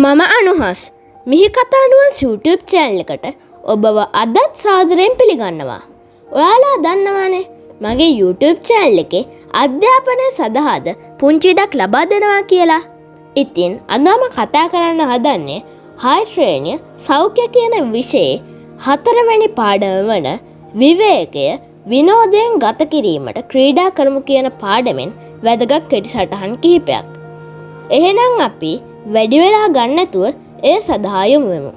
මම අනුහස් මිහි කතානුවන්ස් YouTube channel එකට ඔබව අදත් සාදරයෙන් පිළිගන්නවා. ඔයාලා දන්නවානේ මගේ YouTube channel එකේ අධ්‍යාපනය සඳහාද පුංචි ඉඩක් ලබා දෙනවා කියලා. ඉතින් අද මම කතා කරන්න හදන්නේ 6 ශ්‍රේණිය සෞඛ්‍ය කියන විෂයේ 4 වෙනි පාඩම වන විවේකය විනෝදයෙන් ගත කිරීමට ක්‍රීඩා කරමු කියන පාඩමෙන් වැදගත් කෙටි සටහන් කිහිපයක්. එහෙනම් අපි වැඩි වෙලා ගන්න නැතුව ඒ සඳහා යමු වෙමු.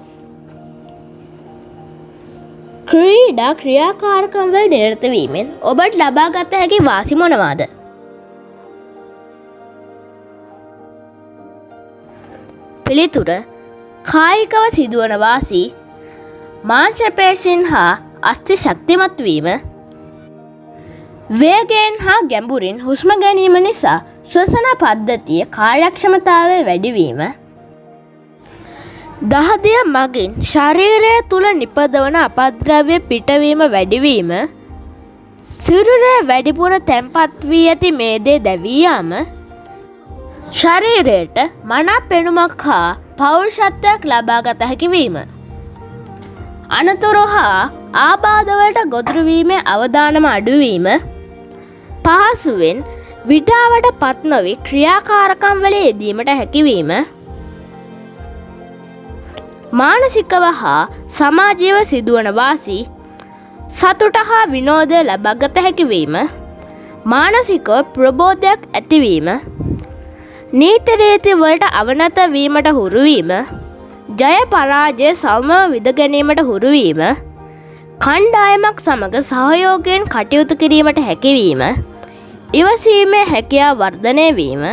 ක්‍රීඩා ක්‍රියාකාරකම් වල නිරත වීමෙන් ඔබට ලබා ගත හැකි වාසි මොනවාද? පිළිතුර කායිකව සිදුවන වාසි මාංශ පේශීන් හා අස්ථි ශක්තිමත් වීම, වේගයෙන් හා ගැඹුරින් හුස්ම ගැනීම නිසා ශ්වසන පද්ධතියේ කාර්යක්ෂමතාවය වැඩිවීම, දහදිය මගින් ශරීරය තුළ නිපදවන අපද්‍රව්‍ය පිටවීම වැඩිවීම, සිරුරේ වැඩිපුර තැන්පත් වී ඇති මේදේ දැවී යාම, ශරීරයට මනා පෙනුමක් හා පෞරුෂත්වයක් ලබාගත හැකි වීම, අනතුරු හා ආබාධවලට ගොදුරු වීමේ අවදානම අඩුවීම, පහසුවෙන් විඩාවට පත් නොවී ක්‍රියාකාරකම් වල යෙදීමට හැකිවීම, මානසිකව හා සමාජීව සිදුවන වාසි සතුට හා විනෝදය ලබාගත හැකිවීම, මානසිකව ප්‍රබෝධයක් ඇතිවීම, නීති රීති වලට අවනත වීමට හුරුවීම, ජය පරාජය සමව විඳ ගැනීමට හුරුවීම, කණ්ඩායමක් සමග සහයෝගයෙන් කටයුතු කිරීමට හැකිවීම, ඉවසීමේ හැකියාව වර්ධනය වීම,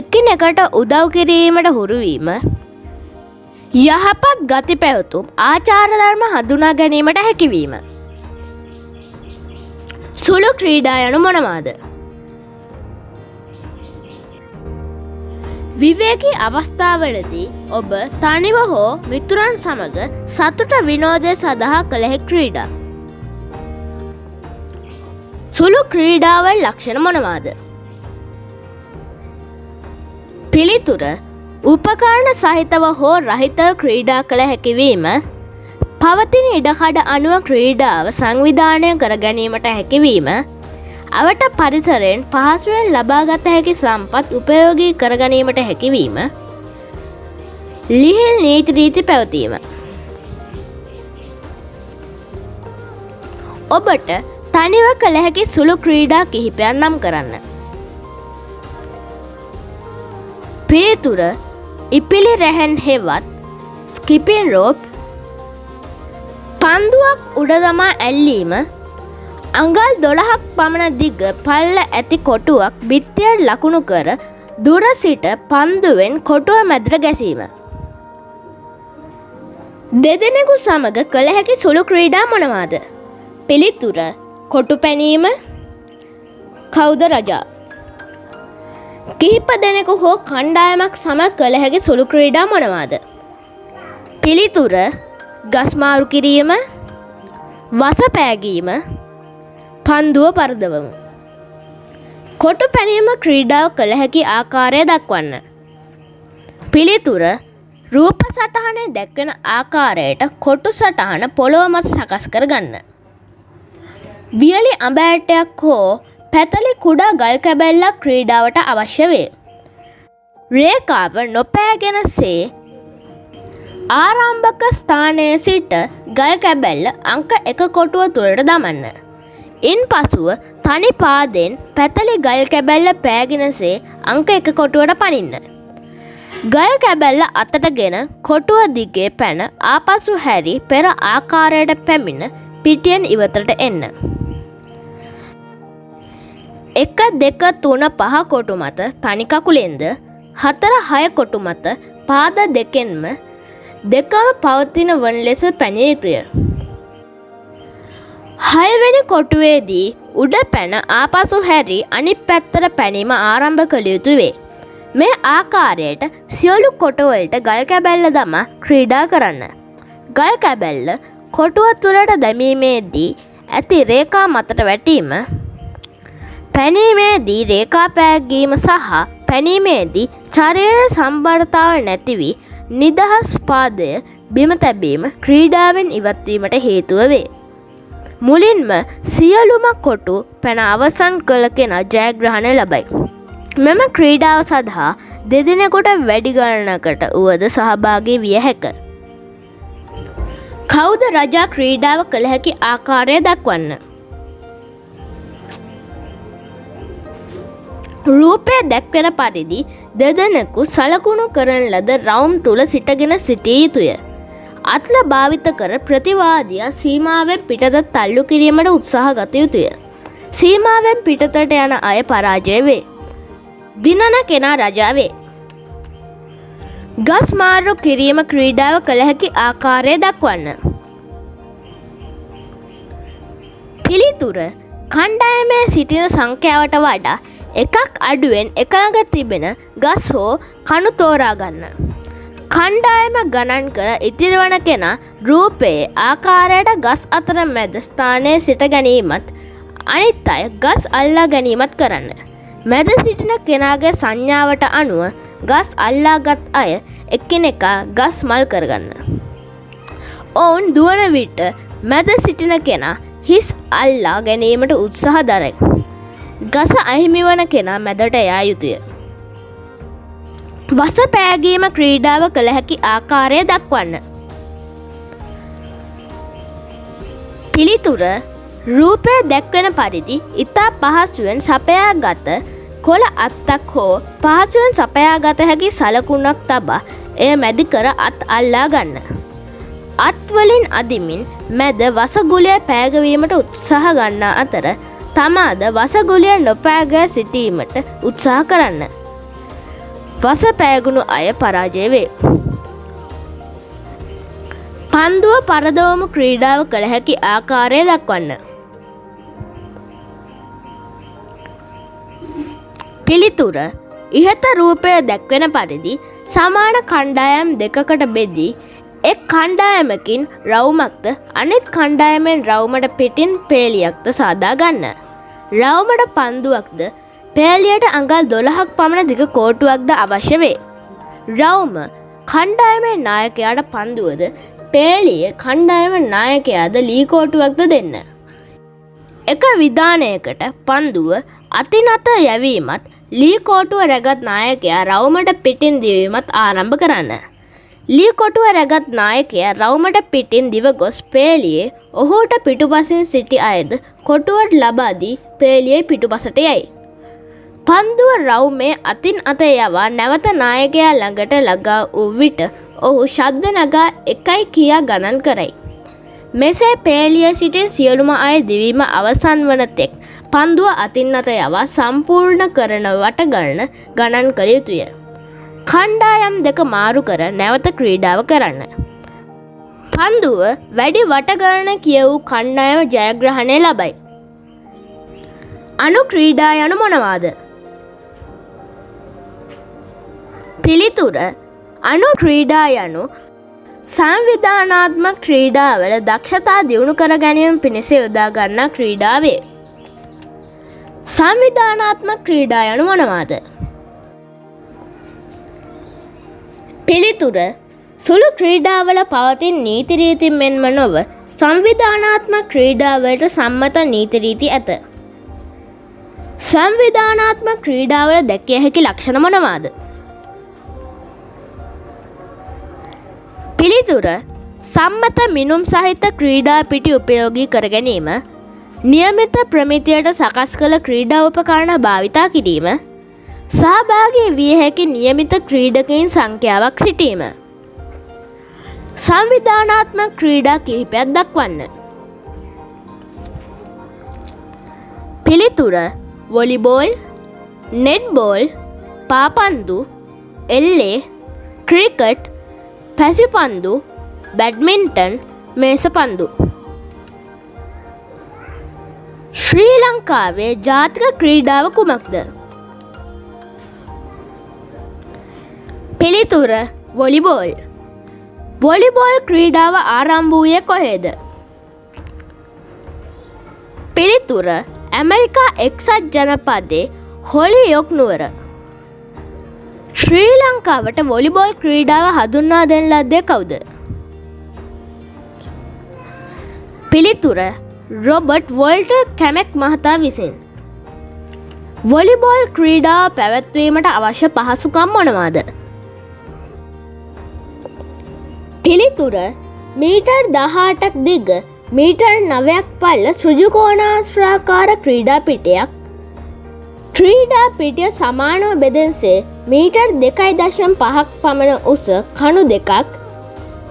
එකිනෙකට උදව් කිරීමට හුරුවීම, යහපත් ගති පැවතුම් ආචාර ධර්ම හඳුනා ගැනීමට හැකිවීම. සුළු ක්‍රීඩා යනු මොනවාද? විවේකී අවස්ථාවලදී ඔබ තනිව හෝ මිතුරන් සමග සතුට විනෝදය සඳහා කළ හැකි ක්‍රීඩා. සුළු ක්‍රීඩාවල ලක්ෂණ මොනවාද? පිළිතුර උපකරණ සහිතව හෝ රහිතව ක්‍රීඩා කළ හැකිවීම, පවතින ඉඩකඩ අනුව ක්‍රීඩාව සංවිධානය කර ගැනීමට හැකිවීම, අවට පරිසරයෙන් පහසුවෙන් ලබාගත හැකි සම්පත් උපයෝගී කරගැනීමට හැකිවීම, ලිහිල් නීති රීති පැවතීම. ඔබට තනිව කළ හැකි සුළු ක්‍රීඩා කිහිපයක් නම් කරන්න. පිළිතුර ඉපිලි රැහැන් හෙවත් ස්කිපින් රෝප්, පන්දුවක් උඩ දමා ඇල්ලීම, අඟල් 12ක් පමණ දිග පල්ල ඇති කොටුවක් බිත්තියට ලකුණු කර දුර සිට පන්දුවෙන් කොටුව මැදට ගැසීම. දෙදෙනෙකු සමග කළ හැකි සුළු ක්‍රීඩා මොනවාද? පිළිතුර කොටු පැනීම, කවුද රජා. කිහිප දෙනෙකු හෝ කණ්ඩායමක් සමග කළ හැකි සුළු ක්‍රීඩා මොනවාද? පිළිතුර ගස් මාරු කිරීම, වස පෑගීම, පන්දුව පරදවමු. කොටු පැනීම ක්‍රීඩාව කළ හැකි ආකාරය දක්වන්න. පිළිතුර රූප සටහනේ දැක්වෙන ආකාරයට කොටු සටහන පොළොව මත සකස් කරගන්න. වියලි අඹ ඇටයක් හෝ පැතලි කුඩා ගල් කැබැල්ලක් ක්‍රීඩාවට අවශ්‍ය වේ. රේඛාව නොපෑගෙන සේ ආරම්භක ස්ථානයේ සිට ගල් කැබැල්ල අංක 1 කොටුව තුළට දමන්න. ඉන්පසුව තනි පාදයෙන් පැතලි ගල් කැබැල්ල පෑගෙනසේ අංක 1 කොටුවට පනින්න. ගල් කැබැල්ල අතටගෙන කොටුව දිගේ පැන ආපසු හැරි පෙර ආකාරයට පැමිණ පිටියෙන් ඉවතට එන්න. 1 2 3 5 කොටු මත තනි කකුලෙන්ද 4 6 කොටු මත පාද දෙකෙන්ම දෙකම පවතින වන ලෙස පැනිය යුතුය. 6 වෙනි කොටුවේදී උඩ පැන ආපසු හැරි අනිත් පැත්තට පැනීම ආරම්භ කළ යුතු වේ. මේ ආකාරයට සියලු කොටුවලට ගල් කැබැල්ල දමා ක්‍රීඩා කරන්න. ගල් කැබැල්ල කොටුව තුළට දැමීමේදී ඇති රේඛා මතට වැටීම, පැනීමේදී රේඛා පෑගීම සහ පැනීමේදී ශරීර සම්බරතාව නැති වී නිදහස් පාදය බිම තැබීම ක්‍රීඩාවෙන් ඉවත්වීමට හේතුව වේ. මුලින්ම සියලුම කොටු පැන අවසන් කළ කෙනා ජයග්‍රහණය ලබයි. මෙම ක්‍රීඩාව සඳහා දෙදෙනෙකුට වැඩි ගණනකට වුවද සහභාගී විය හැක. කවුද රජා ක්‍රීඩාව කළ හැකි ආකාරය දක්වන්න. රූපය දැක්වෙන පරිදි දෙදෙනෙකු සලකුණු කරන ලද රවුම් තුල සිටගෙන සිටිය යුතුය. අත්ල භාවිත කර ප්‍රතිවාදියා සීමාවෙන් පිටත තල්ලු කිරීමට උත්සාහ ගත යුතුය. සීමාවෙන් පිටතට යන අය පරාජය වේ. දිනන කෙනා රජා වේ. ගස් මාරු කිරීම ක්‍රීඩාව කළ හැකි ආකාරය දක්වන්න. පිළිතුර කණ්ඩායමේ සිටින සංඛ්‍යාවට වඩා එකක් අඩුවෙන් එක ළඟ තිබෙන ගස් හෝ කණු තෝරා ගන්න. කණ්ඩායම ගණන් කර ඉතිරිවන කෙනා රූපයේ ආකාරයට ගස් අතර මැද ස්ථානයේ සිට ගැනීමත් අනිත් අය ගස් අල්ලා ගැනීමත් කරන්න. මැද සිටින කෙනාගේ සංඥාවට අනුව ගස් අල්ලාගත් අය එකිනෙකා ගස් මල් කරගන්න. ඔවුන් දුවන විට මැද සිටින කෙනා හිස් අල්ලා ගැනීමට උත්සාහ දරයි. ගස අහිමි වන කෙනා මැදට යා යුතුය. වස පෑගීම ක්‍රීඩාව කළ හැකි ආකාරය දක්වන්න. පිළිතුර රූපය දැක්වෙන පරිදි ඉතා පහසුවෙන් සපයාගත කොළ අත්තක් හෝ පහසුවෙන් සපයාගත හැකි සලකුණක් තබා එය මැදි කර අත් අල්ලා ගන්න. අත්වලින් අදිමින් මැද වසගුලිය පෑගවීමට උත්සාහ ගන්නා අතර තමාද වසගුලිය නොපෑග සිටීමට උත්සාහ කරන්න. වස පෑගුණු අය පරාජය වේ. පන්දුව පරදවමු ක්‍රීඩාව කළ හැකි ආකාරය දක්වන්න. පිළිතුර ඉහත රූපය දැක්වෙන පරිදි සමාන කණ්ඩායම් දෙකකට බෙදී එක් කණ්ඩායමකින් රවුමක්ද අනෙත් කණ්ඩායමෙන් රවුමට පිටින් පේලියක්ද සාදා ගන්න. රවුමට පන්දුවක්ද පේලියට අඟල් 12ක් පමණ දිග කෝටුවක්ද අවශ්‍ය වේ. රවුම කණ්ඩායමේ නායකයාට පන්දුවද පේලිය කණ්ඩායම නායකයාද ලී කෝටුවක්ද දෙන්න. එක විධානයකට පන්දුව අතින් අත යැවීමත් ලී කෝටුව රැගත් නායකයා රවුමට පිටින් දිවීමත් ආරම්භ කරන්න. ලී කොටුව රැගත් නායකයා රවුමට පිටින් දිව ගොස් පේලියේ ඔහුට පිටුපසින් සිටි අයද කොටුවට ලබා දී පේලියේ පිටුපසට යයි. පන්දුව රවුමේ අතින් අත යවා නැවත නායකයා ළඟට ළඟා වූ විට ඔහු ශබ්ද නගා එකයි කියා ගණන් කරයි. මෙසේ පේලියේ සිටින සියලුම අය දිවීම අවසන් වන තෙක් පන්දුව අතින් අත යවා සම්පූර්ණ කරන වට ගණන් කළ යුතුය. කණ්ඩායම් දෙක මාරු කර නැවත ක්‍රීඩාව කරන්න. පන්දුව වැඩි වටගණන කියවූ කණ්ඩායම ජයග්‍රහණය ලබයි. අනු ක්‍රීඩා යනු මොනවාද? පිළිතුර අනු ක්‍රීඩා යනු සංවිධානාත්මක ක්‍රීඩාවල දක්ෂතා දියුණු කර ගැනීම පිණිස යොදා ගන්නා ක්‍රීඩා වේ. සංවිධානාත්මක ක්‍රීඩා යනු මොනවාද? පිළිතුර සුළු ක්‍රීඩාවල පවතින නීති රීති මෙන්ම නොව සංවිධානාත්මක ක්‍රීඩාවලට සම්මත නීති රීති ඇත. සංවිධානාත්මක ක්‍රීඩාවල දැකිය හැකි ලක්ෂණ මොනවාද? පිළිතුර සම්මත මිනුම් සහිත ක්‍රීඩා පිටි උපයෝගී කර ගැනීම, නියමිත ප්‍රමිතියට සකස් කළ ක්‍රීඩා උපකරණ භාවිතා කිරීම, සහභාගී විය හැකි නියමිත ක්‍රීඩකයින් සංඛ්‍යාවක් සිටීම. සංවිධානාත්මක ක්‍රීඩා කිහිපයක් දක්වන්න. පිළිතුර වොලිබෝල්, නෙට්බෝල්, පාපන්දු, එල්ලේ, ක්‍රිකට්, පැසිපන්දු, බැඩ්මින්ටන්, මේසපන්දු. ශ්‍රී ලංකාවේ ජාතික ක්‍රීඩාව කුමක්ද? පිළිතුර වොලිබෝල්. වොලිබෝල් ක්‍රීඩාව ආරම්භ වූයේ කොහේද? පිළිතුර ඇමරිකා එක්සත් ජනපදයේ හොලියොක් නුවර. ශ්‍රී ලංකාවට වොලිබෝල් ක්‍රීඩාව හඳුන්වා දෙන ලද්දේ කවුද? පිළිතුර රොබර්ට් වෝල්ටර් කැමෙක් මහතා විසින්. වොලිබෝල් ක්‍රීඩාව පැවැත්වීමට අවශ්‍ය පහසුකම් මොනවාද? පිළිතුර මීටර් 18ක් දිග මීටර් 9ක් පළල සෘජුකෝණාශ්‍රාකාර ක්‍රීඩා පිටියක්. ක්‍රීඩා පිටිය සමානව බෙදෙන්සේ මීටර් 2.5ක් පමණ උස කණු දෙකක්,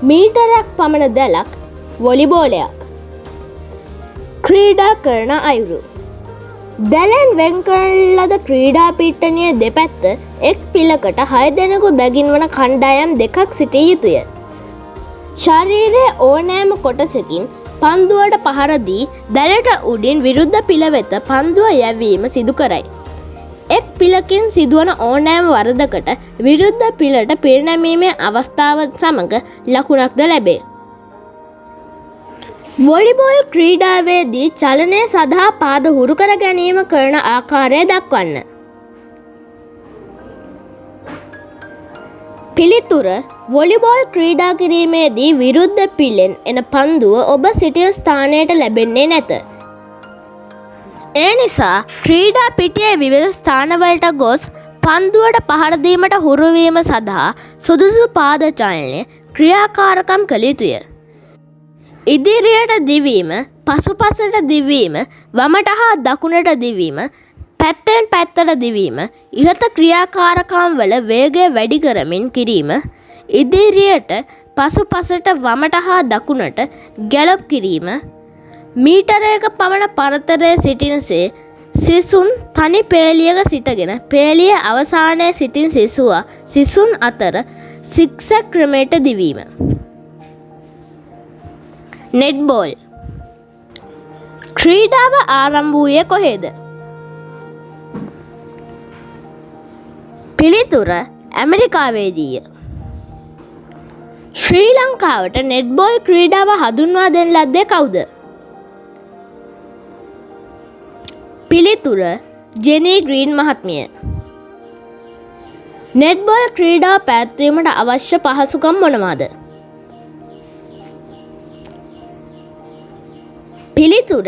මීටරයක් පමණ දැලක් වොලිබෝලයක්. ක්‍රීඩා කරන අයුරු. දැලෙන් වෙන් කරන ලද ක්‍රීඩා පිට්ටනිය දෙපැත්ත එක් පිලකට 6 දෙනෙකු බැගින් වන කණ්ඩායම් දෙකක් සිටිය යුතුය. ශරීරයේ ඕනෑම කොටසකින් පන්දුවට පහර දී දැලට උඩින් විරුද්ධ පිල වෙත පන්දුව යැවීම සිදු කරයි. එක් පිලකින් සිදුවන ඕනෑම වරදකට විරුද්ධ පිලට පිරිනැමීමේ අවස්ථාව සමග ලකුණක්ද ලැබේ. වොලිබෝල් ක්‍රීඩාවේදී චලනය සඳහා පාද හුරු කර ගැනීම කරන ආකාරය දක්වන්න. පිළිතුර වොලිබෝල් ක්‍රීඩා කිරීමේදී විරුද්ධ පිලෙන් එන පන්දුව ඔබ සිටින ස්ථානයට ලැබෙන්නේ නැත. ඒ නිසා ක්‍රීඩා පිටියේ විවිධ ස්ථානවලට ගොස් පන්දුවට පහර දීමට හුරු වීම සඳහා සුදුසු පාද චලනය ක්‍රියාකාරකම් කළ යුතුය. ඉදිරියට දිවීම, පසුපසට දිවීම, වමට හා දකුණට දිවීම, පැත්තෙන් පැත්තට දිවීම, ඉහත ක්‍රියාකාරකම් වල වේගය වැඩි කරමින් කිරීම, ඉදිරියට පසුපසට වමට හා දකුණට ගැලොප් කිරීම, මීටරයක පමණ පරතරයේ සිටිනසේ සිසුන් තනි පේලියක සිටගෙන පේලිය අවසානයේ සිටින සිසුන් අතර සිග්සැග් ක්‍රමයට දිවීම. නෙට්බෝල් ක්‍රීඩාව ආරම්භ වූයේ කොහේද? පිළිතුර ඇමරිකාවේදීය. ශ්‍රී ලංකාවට නෙට්බෝල් ක්‍රීඩාව හඳුන්වා දෙන ලද්දේ කවුද? පිළිතුර ජෙනී ග්‍රීන් මහත්මිය. නෙට්බෝල් ක්‍රීඩාව පැවැත්වීමට අවශ්‍ය පහසුකම් මොනවාද? පිළිතුර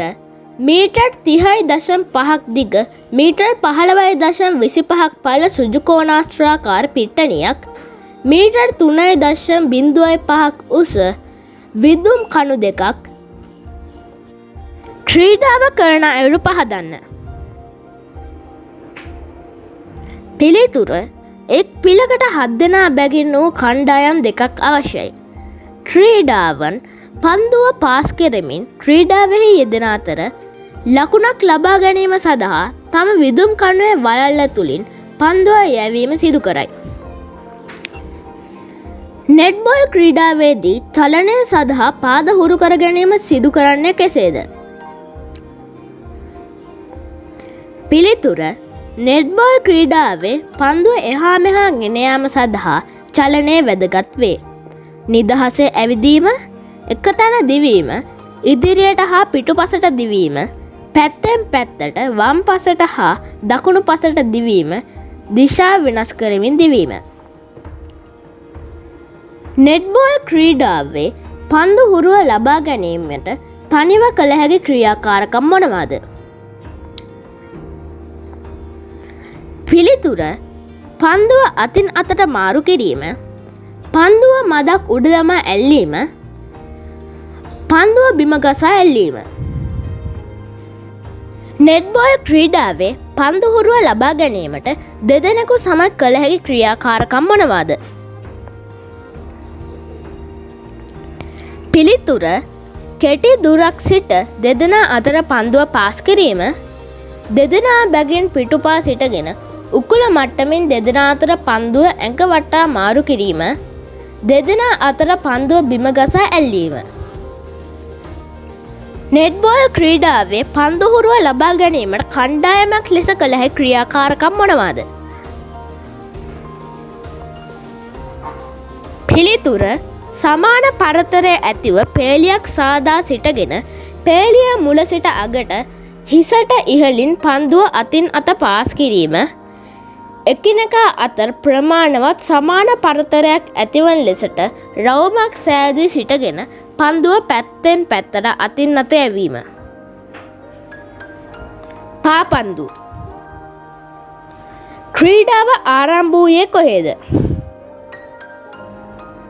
මීටර් 30.5ක් දිග මීටර් 15.25ක් පළල සෘජුකෝණාශ්‍රාකාර පිට්ටනියක්, මීටර් 3.05ක් උස විදුම් කණු දෙකක්. ක්‍රීඩාව කරන අයුරු පහදන්න. පිළිතුර එක් පිලකට 7 දෙනා බැගින් වූ කණ්ඩායම් දෙකක් අවශ්‍යයි. ක්‍රීඩාවන් පන්දුව පාස් කෙරමින් ක්‍රීඩාවෙහි යෙදෙන අතර ලකුණක් ලබා ගැනීම සඳහා තම විදුම් කණුවේ වලල්ල තුළින් පන්දුව යැවීම සිදු කරයි. නෙට්බෝල් ක්‍රීඩාවේදී චලනය සඳහා පාද හුරු කර ගැනීම සිදු කරන්නේ කෙසේද? පිළිතුර නෙට්බෝල් ක්‍රීඩාවේ පන්දුව එහා මෙහා ගෙන යාම සඳහා චලනය වැදගත් වේ. නිදහසේ ඇවිදීම, එක තැන දිවීම, ඉදිරියට හා පිටුපසට දිවීම, පැත්තෙන් පැත්තට වම් පසට හා දකුණු පසට දිවීම, දිශා වෙනස් කරමින් දිවීම. නෙට්බෝල් ක්‍රීඩාවේ පන්දු හුරුව ලබා ගැනීමට තනිව කළ හැකි ක්‍රියාකාරකම් මොනවාද? පිළිතුර පන්දුව අතින් අතට මාරු කිරීම, පන්දුව මදක් උඩ දමා ඇල්ලීම, පන්දුව බිම ගසා ඇල්ලීම. නෙට්බෝල් ක්‍රීඩාවේ පන්දු හුරුව ලබා ගැනීමට දෙදෙනෙකු සමග කළ හැකි ක්‍රියාකාරකම් මොනවාද? පිළිතුර කෙටි දුරක් සිට දෙදෙනා අතර පන්දුව පාස් කිරීම, දෙදෙනා බැගින් පිටුපා සිටගෙන උකුල මට්ටමින් දෙදෙනා අතර පන්දුව ඇඟ වටා මාරු කිරීම, දෙදෙනා අතර පන්දුව බිම ගසා ඇල්ලීම. නෙට්බෝල් ක්‍රීඩාවේ පන්දු හුරුව ලබා ගැනීමට කණ්ඩායමක් ලෙස කළ හැකි ක්‍රියාකාරකම් මොනවාද? පිළිතුර සමාන පරතරය ඇතිව පේලියක් සාදා සිටගෙන පේලිය මුල සිට අගට හිසට ඉහළින් පන්දුව අතින් අත පාස් කිරීම, එකිනෙකා අතර ප්‍රමාණවත් සමාන පරතරයක් ඇතිවන ලෙසට රවුමක් සෑදී සිටගෙන පන්දුව පැත්තෙන් පැත්තට අතින් අත යැවීම. පාපන්දු. ක්‍රීඩාව ආරම්භ වූයේ කොහේද?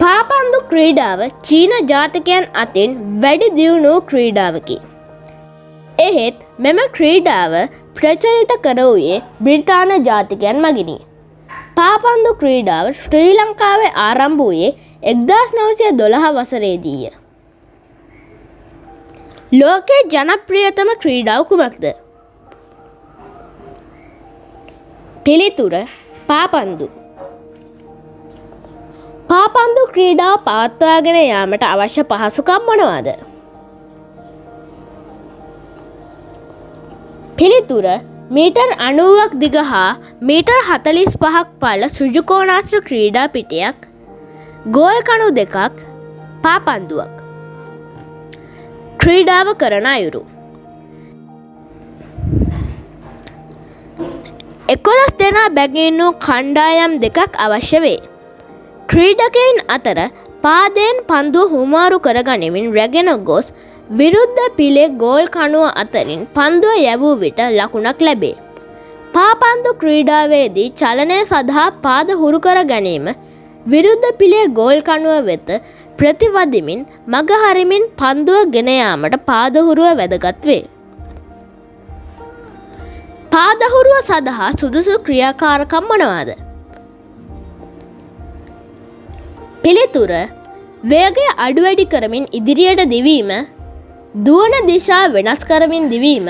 පාපන්දු ක්‍රීඩාව චීන ජාතිකයන් අතින් වැඩි දියුණු වූ ක්‍රීඩාවකි. එහෙත් මෙම ක්‍රීඩාව ප්‍රචලිත කර වූයේ බ්‍රිතාන්‍ය ජාතිකයන් මගිනි. පාපන්දු ක්‍රීඩාව ශ්‍රී ලංකාවේ ආරම්භ වූයේ 1912 වසරේදීය. ලෝකයේ ජනප්‍රියතම ක්‍රීඩාව කුමක්ද? පිළිතුර පාපන්දු. පාපන්දු ක්‍රීඩාව පවත්වාගෙන යාමට අවශ්‍ය පහසුකම් මොනවාද? පිළිතුර මීටර් 90ක් දිග හා මීටර් 45ක් පළල සෘජුකෝණාශ්‍ර ක්‍රීඩා පිටියක්, ගෝල් කණු 2ක්, පාපන්දුවක්. ක්‍රීඩාව කරන අයුරු 11 දෙනා බැගින් වූ කණ්ඩායම් දෙකක් අවශ්‍ය වේ. ක්‍රීඩකයින් අතර පාදයෙන් පන්දුව හුමාරු කරගනිමින් රැගෙන ගොස් විරුද්ධ පිලේ ගෝල් කණුව අතරින් පන්දුව යැවූ විට ලකුණක් ලැබේ. පාපන්දු ක්‍රීඩාවේදී චලනය සඳහා පාද හුරු කර ගැනීම විරුද්ධ පිලේ ගෝල් කණුව වෙත ප්‍රතිවදිමින් මග හරිමින් පන්දුව ගෙන යාමට පාදහුරුව වැදගත් වේ. පාදහුරුව සඳහා සුදුසු ක්‍රියාකාරකම් මොනවාද? පිළිතුර වේගය අඩු වැඩි කරමින් ඉදිරියට දිවීම, දුවන දිශා වෙනස් කරමින් දිවීම,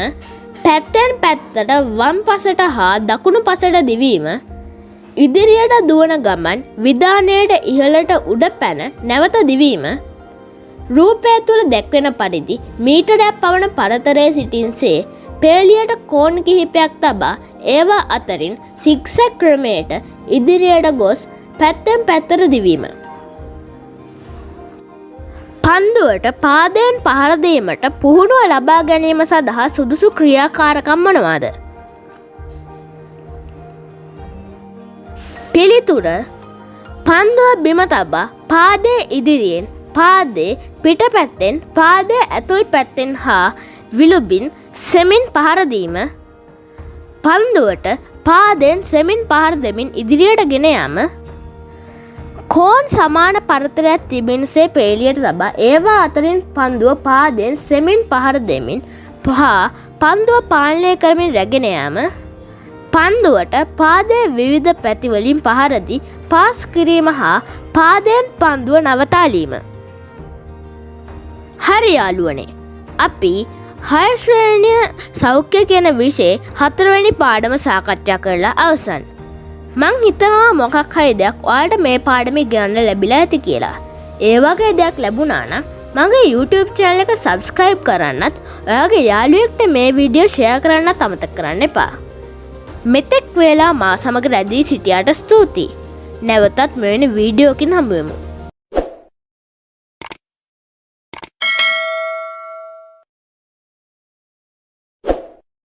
පැත්තෙන් පැත්තට වම් පසට හා දකුණු පසට දිවීම, ඉදිරියට දුවන ගමන් විධානයට ඉහළට උඩ පැන නැවත දිවීම, රූපය තුළ දැක්වෙන පරිදි මීටරයක් පවන පරතරයේ සිටින්සේ පේලියට කෝන් කිහිපයක් තබා ඒවා අතරින් සිග්සැග් ක්‍රමයට ඉදිරියට ගොස් පැත්තෙන් පැත්තට දිවීම. පන්දුවට පාදයෙන් පහර දීමට පුහුණුව ලබා ගැනීම සඳහා සුදුසු ක්‍රියාකාරකම් මොනවාද? පිළිතුර පන්දුව බිම තබා පාදයේ ඉදිරියෙන්, පාදයේ පිටපැත්තෙන්, පාදයේ ඇතුල් පැත්තෙන් හා විලුඹින් සෙමින් පහර දීම, පන්දුවට පාදයෙන් සෙමින් පහර දෙමින් ඉදිරියට ගෙන යාම, කෝන් සමාන පරතරයක් තිබෙනසේ පේලියට තබා ඒවා අතරින් පන්දුව පාදයෙන් සෙමින් පහර දෙමින් පන්දුව පාලනය කරමින් රැගෙන යාම, පන්දුවට පාදයේ විවිධ පැතිවලින් පහරදී පාස් කිරීම හා පාදයෙන් පන්දුව නවතාලීම. හරි යාළුවනේ, අපි 6 ශ්‍රේණිය සෞඛ්‍ය කියන විෂයේ 4 වෙනි පාඩම සාකච්ඡා කරලා අවසන්. මං හිතනවා මොකක් හරි දෙයක් ඔයාලට මේ පාඩමේ ගන්න ලැබිලා ඇති කියලා. ඒ වගේ දෙයක් ලැබුණා නම් මගේ YouTube channel එක subscribe කරන්නත් ඔයාගේ යාළුවෙක්ට මේ වීඩියෝ share කරන්නත් අමතක කරන්න එපා. මෙතෙක් වේලා මා සමග රැඳී සිටියාට ස්තුතියි. නැවතත් මෙවැනි වීඩියෝකින් හමු වෙමු.